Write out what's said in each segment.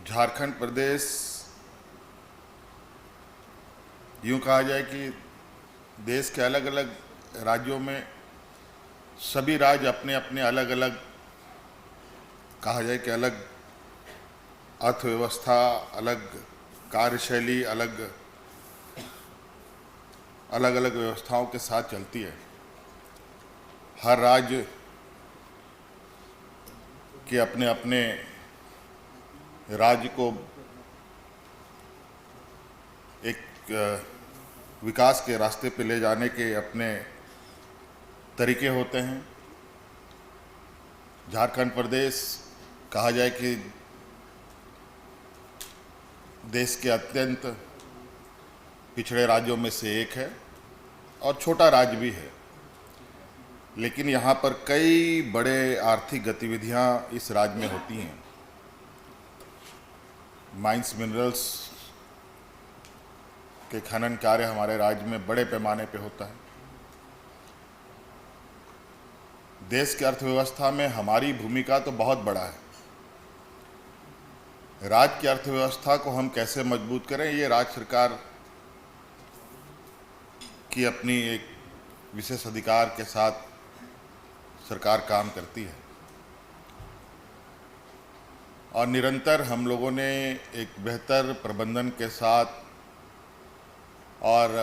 झारखंड प्रदेश यूँ कहा जाए कि देश के अलग अलग राज्यों में सभी राज्य अपने अपने अलग अलग कहा जाए कि अलग अर्थव्यवस्था, अलग कार्यशैली, अलग अलग अलग व्यवस्थाओं के साथ चलती है। हर राज्य के अपने अपने राज्य को एक विकास के रास्ते पे ले जाने के अपने तरीके होते हैं। झारखंड प्रदेश कहा जाए कि देश के अत्यंत पिछड़े राज्यों में से एक है और छोटा राज्य भी है, लेकिन यहाँ पर कई बड़े आर्थिक गतिविधियाँ इस राज्य में होती हैं। माइंस मिनरल्स के खनन कार्य हमारे राज्य में बड़े पैमाने पे होता है। देश की अर्थव्यवस्था में हमारी भूमिका तो बहुत बड़ा है। राज्य की अर्थव्यवस्था को हम कैसे मजबूत करें, ये राज्य सरकार की अपनी एक विशेष अधिकार के साथ सरकार काम करती है और निरंतर हम लोगों ने एक बेहतर प्रबंधन के साथ और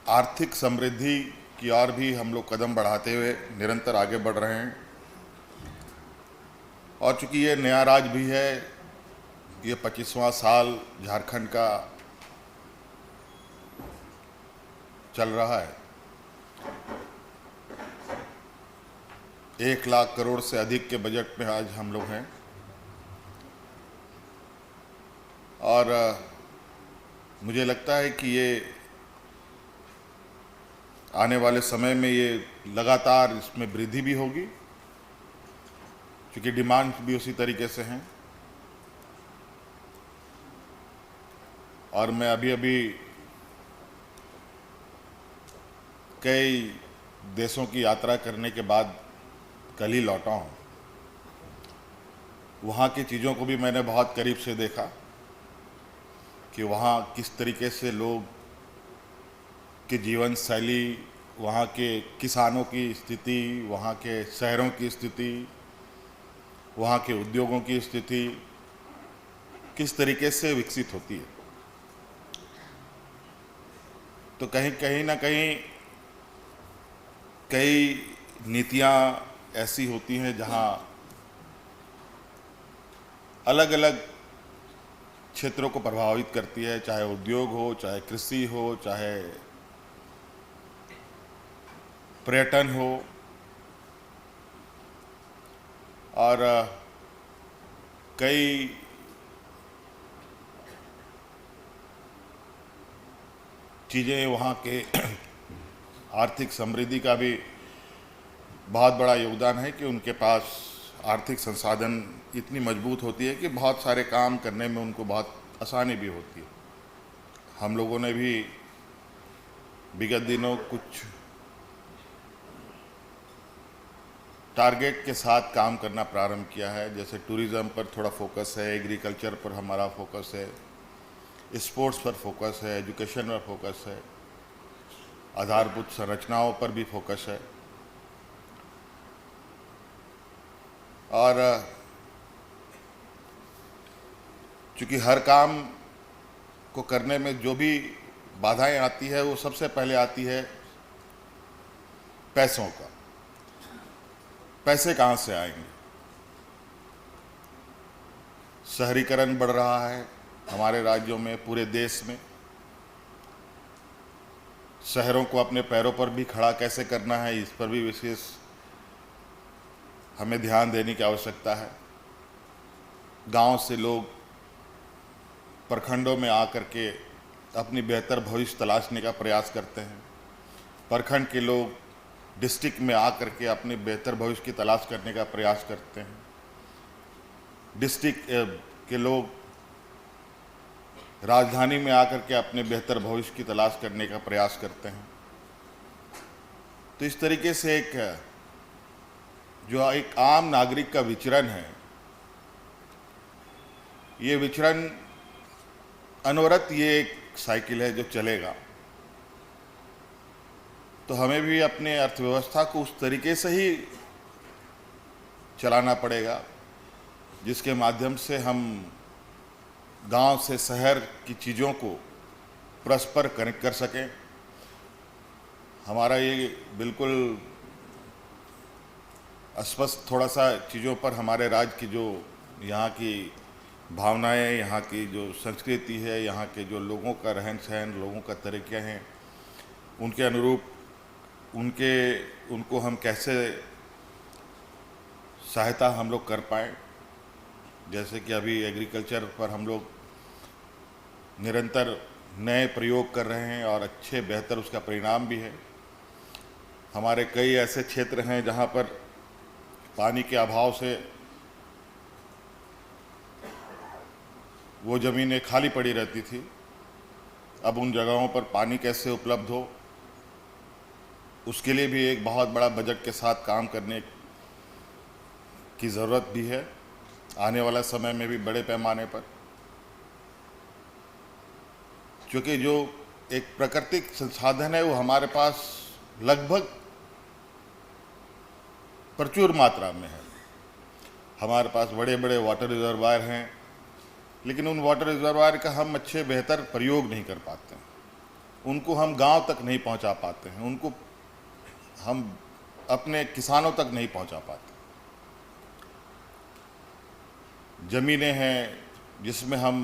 आर्थिक समृद्धि की ओर भी हम लोग कदम बढ़ाते हुए निरंतर आगे बढ़ रहे हैं। और चूंकि ये नया राज्य भी है, ये 25वां साल झारखंड का चल रहा है। 1 लाख करोड़ से अधिक के बजट में आज हम लोग हैं और मुझे लगता है कि ये आने वाले समय में ये लगातार इसमें वृद्धि भी होगी, क्योंकि डिमांड भी उसी तरीके से हैं। और मैं अभी कई देशों की यात्रा करने के बाद कल ही लौटा हूँ। वहाँ की चीज़ों को भी मैंने बहुत करीब से देखा कि वहाँ किस तरीके से लोग की जीवन शैली, वहाँ के किसानों की स्थिति, वहाँ के शहरों की स्थिति, वहाँ के उद्योगों की स्थिति किस तरीके से विकसित होती है। तो कहीं ना कहीं कई नीतियाँ ऐसी होती हैं जहाँ अलग अलग क्षेत्रों को प्रभावित करती है, चाहे उद्योग हो, चाहे कृषि हो, चाहे पर्यटन हो। और कई चीज़ें वहाँ के आर्थिक समृद्धि का भी बहुत बड़ा योगदान है कि उनके पास आर्थिक संसाधन इतनी मजबूत होती है कि बहुत सारे काम करने में उनको बहुत आसानी भी होती है। हम लोगों ने भी विगत दिनों कुछ टारगेट के साथ काम करना प्रारंभ किया है, जैसे टूरिज़्म पर थोड़ा फोकस है, एग्रीकल्चर पर हमारा फोकस है, स्पोर्ट्स पर फोकस है, एजुकेशन पर फोकस है, आधारभूत संरचनाओं पर भी फोकस है। और चूँकि हर काम को करने में जो भी बाधाएं आती है, वो सबसे पहले आती है पैसों का। पैसे कहाँ से आएंगे? शहरीकरण बढ़ रहा है हमारे राज्यों में, पूरे देश में। शहरों को अपने पैरों पर भी खड़ा कैसे करना है, इस पर भी विशेष हमें ध्यान देने की आवश्यकता है। गांव से लोग प्रखंडों में आकर के अपनी बेहतर भविष्य तलाशने का प्रयास करते हैं। प्रखंड के लोग डिस्ट्रिक्ट में आकर के अपने बेहतर भविष्य की तलाश करने का प्रयास करते हैं। डिस्ट्रिक्ट के लोग राजधानी में आकर के अपने बेहतर भविष्य की तलाश करने का प्रयास करते हैं। तो इस तरीके से एक आम नागरिक का विचरण है, ये विचरण अनवरत ये एक साइकिल है जो चलेगा। तो हमें भी अपने अर्थव्यवस्था को उस तरीके से ही चलाना पड़ेगा जिसके माध्यम से हम गांव से शहर की चीज़ों को परस्पर कनेक्ट कर सकें। हमारा ये बिल्कुल अस्पष्ट थोड़ा सा चीज़ों पर हमारे राज्य की जो यहाँ की भावनाएं, यहाँ की जो संस्कृति है, यहाँ के जो लोगों का रहन सहन, लोगों का तरीके हैं, उनके अनुरूप उनको हम कैसे सहायता हम लोग कर पाएँ। जैसे कि अभी एग्रीकल्चर पर हम लोग निरंतर नए प्रयोग कर रहे हैं और अच्छे बेहतर उसका परिणाम भी है। हमारे कई ऐसे क्षेत्र हैं जहाँ पर पानी के अभाव से वो ज़मीनें खाली पड़ी रहती थी। अब उन जगहों पर पानी कैसे उपलब्ध हो, उसके लिए भी एक बहुत बड़ा बजट के साथ काम करने की ज़रूरत भी है आने वाला समय में भी बड़े पैमाने पर, क्योंकि जो एक प्राकृतिक संसाधन है वो हमारे पास लगभग प्रचुर मात्रा में है। हमारे पास बड़े बड़े वाटर रिजर्वायर हैं, लेकिन उन वाटर रिजर्वायर का हम अच्छे बेहतर प्रयोग नहीं कर पाते हैं, उनको हम गांव तक नहीं पहुंचा पाते हैं, उनको हम अपने किसानों तक नहीं पहुंचा पाते। ज़मीनें हैं जिसमें हम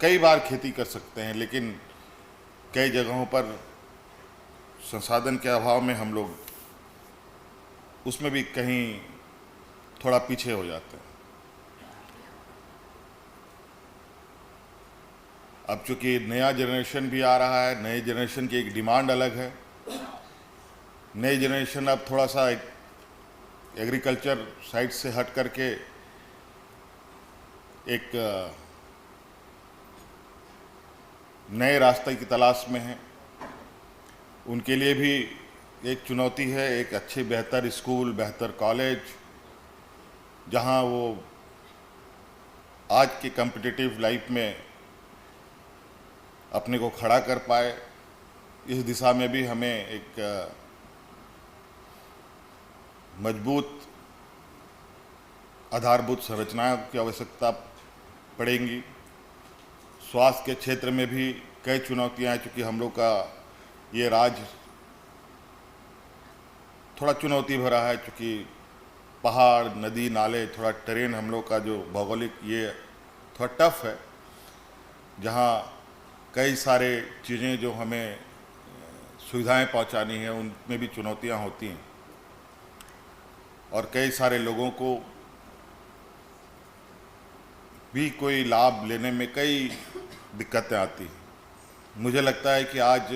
कई बार खेती कर सकते हैं, लेकिन कई जगहों पर संसाधन के अभाव में हम लोग उसमें भी कहीं थोड़ा पीछे हो जाते हैं। अब चूंकि नया जनरेशन भी आ रहा है, नए जनरेशन की एक डिमांड अलग है। नई जनरेशन अब थोड़ा सा एग्रीकल्चर साइड से हट करके एक नए रास्ते की तलाश में है। उनके लिए भी एक चुनौती है, एक अच्छे बेहतर स्कूल, बेहतर कॉलेज, जहां वो आज की कॉम्पिटिटिव लाइफ में अपने को खड़ा कर पाए। इस दिशा में भी हमें एक मजबूत आधारभूत संरचनाओं की आवश्यकता पड़ेगी। स्वास्थ्य के क्षेत्र में भी कई चुनौतियां हैं, चूँकि हम लोग का ये राज्य थोड़ा चुनौती भरा है, चूँकि पहाड़, नदी, नाले, थोड़ा टेरेन हम लोग का जो भौगोलिक ये थोड़ा टफ है, जहाँ कई सारे चीज़ें जो हमें सुविधाएं पहुंचानी है उनमें भी चुनौतियां होती हैं और कई सारे लोगों को भी कोई लाभ लेने में कई दिक्कतें आती हैं। मुझे लगता है कि आज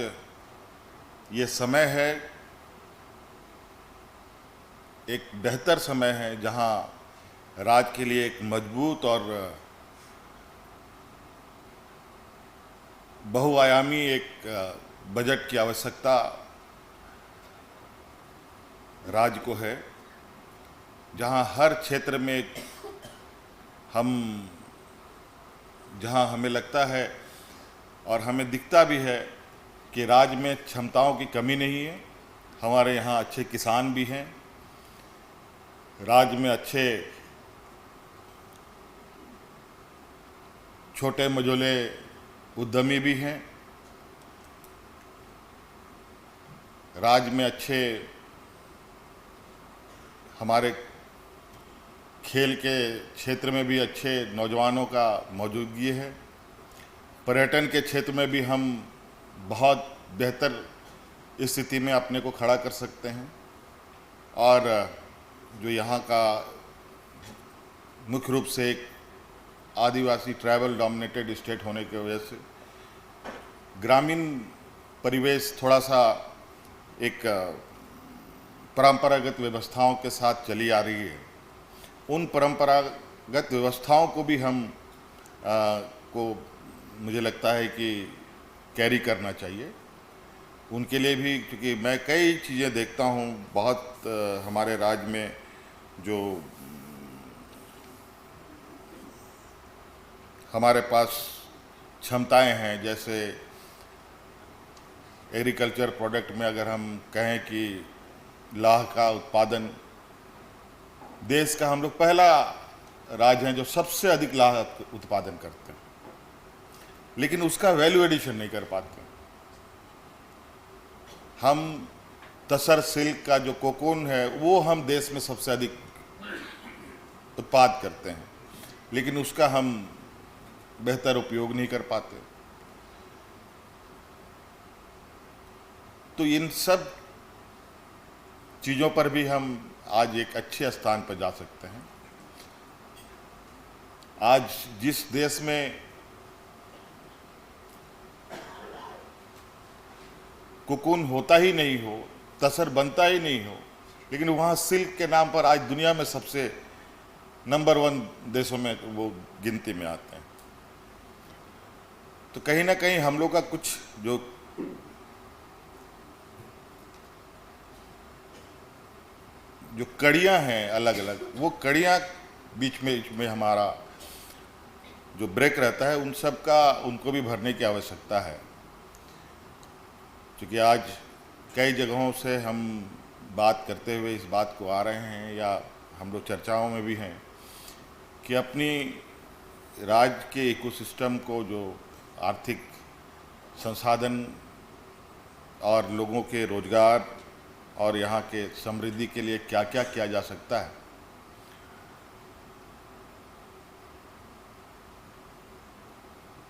ये समय है, एक बेहतर समय है जहां राज्य के लिए एक मजबूत और बहुआयामी एक बजट की आवश्यकता राज्य को है, जहां हर क्षेत्र में जहां हमें लगता है और हमें दिखता भी है कि राज्य में क्षमताओं की कमी नहीं है। हमारे यहाँ अच्छे किसान भी हैं, राज्य में अच्छे छोटे मझोले उद्यमी भी हैं, राज्य में अच्छे हमारे खेल के क्षेत्र में भी अच्छे नौजवानों का मौजूदगी है। पर्यटन के क्षेत्र में भी हम बहुत बेहतर स्थिति में अपने को खड़ा कर सकते हैं और जो यहाँ का मुख्य रूप से एक आदिवासी ट्राइबल डोमिनेटेड स्टेट होने की वजह से ग्रामीण परिवेश थोड़ा सा एक परंपरागत व्यवस्थाओं के साथ चली आ रही है। उन परंपरागत व्यवस्थाओं को भी हम को मुझे लगता है कि कैरी करना चाहिए। उनके लिए भी, क्योंकि मैं कई चीज़ें देखता हूँ बहुत हमारे राज्य में जो हमारे पास क्षमताएं हैं। जैसे एग्रीकल्चर प्रोडक्ट में अगर हम कहें कि लाह का उत्पादन, देश का हम लोग पहला राज्य हैं जो सबसे अधिक लाह उत्पादन करते हैं, लेकिन उसका वैल्यू एडिशन नहीं कर पाते। हम तसर सिल्क का जो कोकून है वो हम देश में सबसे अधिक उत्पाद करते हैं, लेकिन उसका हम बेहतर उपयोग नहीं कर पाते। तो इन सब चीज़ों पर भी हम आज एक अच्छे स्थान पर जा सकते हैं। आज जिस देश में कोकून होता ही नहीं हो, तसर बनता ही नहीं हो, लेकिन वहाँ सिल्क के नाम पर आज दुनिया में सबसे नंबर 1 देशों में वो गिनती में आते हैं। तो कहीं ना कहीं हम लोग का कुछ जो कड़ियाँ हैं अलग अलग, वो कड़ियाँ बीच में हमारा जो ब्रेक रहता है उन सब का उनको भी भरने की आवश्यकता है। क्योंकि आज कई जगहों से हम बात करते हुए इस बात को आ रहे हैं, या हम लोग चर्चाओं में भी हैं कि अपनी राज्य के इकोसिस्टम को, जो आर्थिक संसाधन और लोगों के रोजगार और यहाँ के समृद्धि के लिए क्या क्या किया जा सकता है,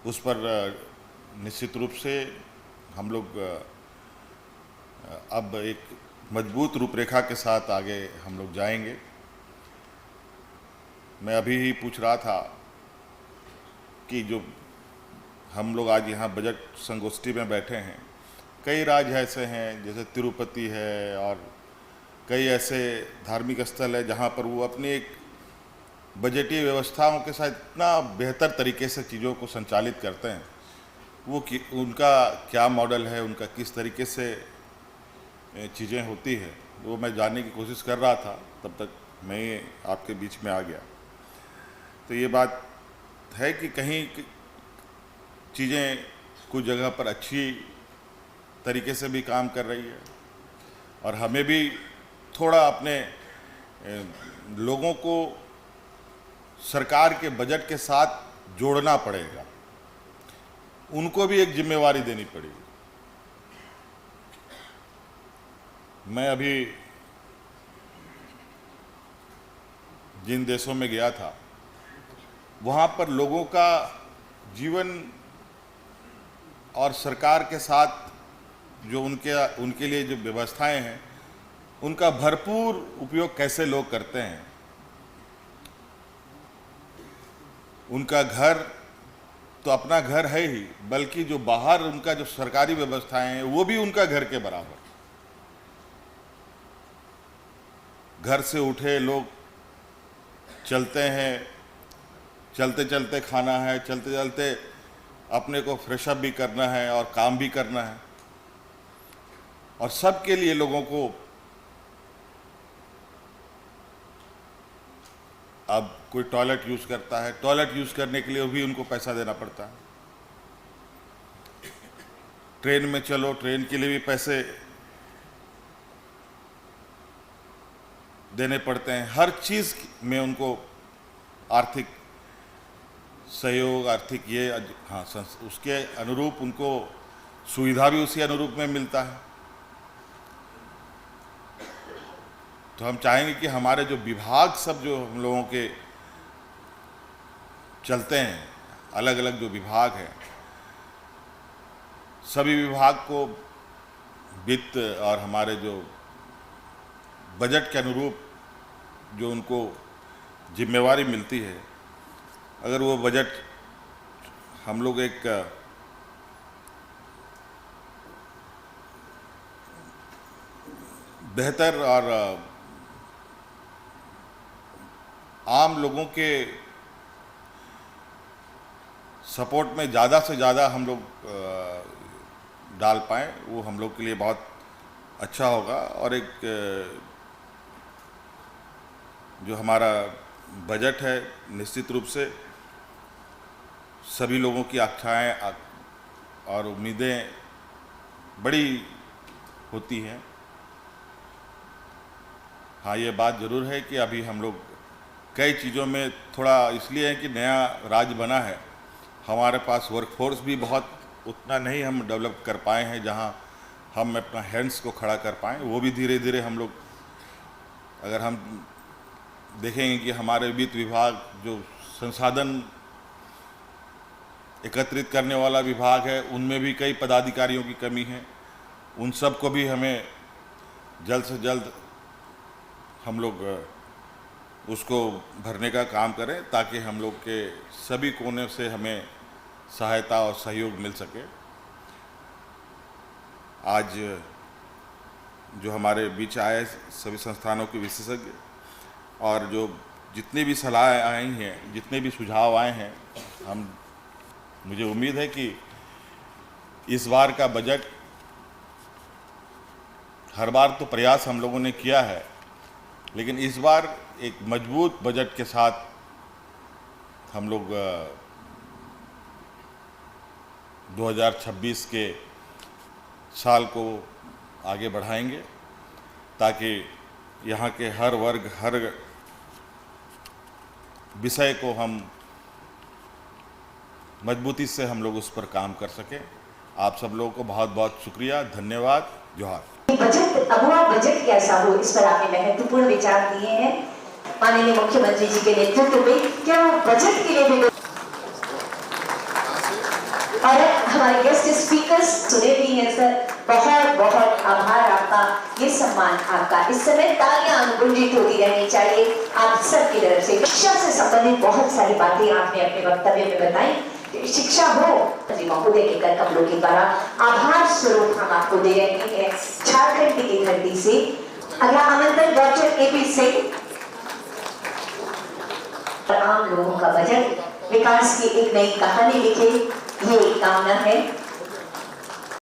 उस पर निश्चित रूप से हम लोग अब एक मजबूत रूपरेखा के साथ आगे हम लोग जाएंगे। मैं अभी ही पूछ रहा था कि जो हम लोग आज यहाँ बजट संगोष्ठी में बैठे हैं, कई राज्य ऐसे हैं जैसे तिरुपति है और कई ऐसे धार्मिक स्थल है जहाँ पर वो अपनी एक बजटीय व्यवस्थाओं के साथ इतना बेहतर तरीके से चीज़ों को संचालित करते हैं। वो उनका क्या मॉडल है, उनका किस तरीके से चीज़ें होती है, वो मैं जानने की कोशिश कर रहा था, तब तक मैं आपके बीच में आ गया। तो ये बात है कि कहीं चीज़ें कुछ जगह पर अच्छी तरीके से भी काम कर रही है, और हमें भी थोड़ा अपने लोगों को सरकार के बजट के साथ जोड़ना पड़ेगा, उनको भी एक जिम्मेवारी देनी पड़ेगी। मैं अभी जिन देशों में गया था, वहाँ पर लोगों का जीवन और सरकार के साथ जो उनके लिए जो व्यवस्थाएं हैं, उनका भरपूर उपयोग कैसे लोग करते हैं। उनका घर तो अपना घर है ही, बल्कि जो बाहर उनका जो सरकारी व्यवस्थाएं हैं वो भी उनका घर के बराबर। घर से उठे लोग चलते हैं, चलते चलते खाना है, चलते चलते अपने को फ्रेशअप भी करना है और काम भी करना है, और सबके लिए लोगों को अब कोई टॉयलेट यूज़ करता है, टॉयलेट यूज़ करने के लिए भी उनको पैसा देना पड़ता है। ट्रेन में चलो, ट्रेन के लिए भी पैसे देने पड़ते हैं। हर चीज़ में उनको आर्थिक सहयोग, आर्थिक ये, हाँ, उसके अनुरूप उनको सुविधा भी उसी अनुरूप में मिलता है। तो हम चाहेंगे कि हमारे जो विभाग सब जो हम लोगों के चलते हैं, अलग अलग जो विभाग हैं, सभी विभाग को वित्त और हमारे जो बजट के अनुरूप जो उनको जिम्मेवारी मिलती है, अगर वो बजट हम लोग एक बेहतर और आम लोगों के सपोर्ट में ज़्यादा से ज़्यादा हम लोग डाल पाएँ, वो हम लोग के लिए बहुत अच्छा होगा। और एक जो हमारा बजट है, निश्चित रूप से सभी लोगों की आशाएं और उम्मीदें बड़ी होती हैं। हाँ, ये बात ज़रूर है कि अभी हम लोग कई चीज़ों में थोड़ा इसलिए है कि नया राज्य बना है, हमारे पास वर्कफोर्स भी बहुत उतना नहीं हम डेवलप कर पाए हैं जहाँ हम अपना हैंड्स को खड़ा कर पाएँ। वो भी धीरे धीरे हम लोग, अगर हम देखेंगे कि हमारे वित्त विभाग जो संसाधन एकत्रित करने वाला विभाग है, उनमें भी कई पदाधिकारियों की कमी है। उन सब को भी हमें जल्द से जल्द हम लोग उसको भरने का काम करें, ताकि हम लोग के सभी कोने से हमें सहायता और सहयोग मिल सके। आज जो हमारे बीच आए सभी संस्थानों के विशेषज्ञ और जो जितनी भी सलाह आई हैं, जितने भी सुझाव आए हैं, मुझे उम्मीद है कि इस बार का बजट, हर बार तो प्रयास हम लोगों ने किया है, लेकिन इस बार एक मजबूत बजट के साथ हम लोग 2026 के साल को आगे बढ़ाएंगे, ताकि यहाँ के हर वर्ग, हर विषय को हम मजबूती से हम लोग उस पर काम कर सकें। आप सब लोगों को बहुत बहुत शुक्रिया, धन्यवाद, जोहार। बजट, अगुआ बजट कैसा हो, इस पर आपने महत्वपूर्ण विचार दिए हैं माननीय मुख्यमंत्री जी के नेतृत्व में। क्या बजट के लिए भी और हमारे गेस्ट स्पीकर्स सुने भी हैं सर, बहुत बहुत आभार आपका, ये सम्मान आपका। इस समय तालियां अनुगुंजित होती रहनी चाहिए आप सबकी तरफ से। शिक्षा से संबंधित बहुत सारी बातें आपने अपने वक्तव्य में बताई। शिक्षा हो महोदय के कर कमलों के द्वारा आभार स्वरूप हम आपको दे रहे हैं झारखंड की धरती से। अगला आमंत्रण डॉक्टर एपी सिंह। आम लोगों का बजट विकास की एक नई कहानी लिखे, ये कामना है।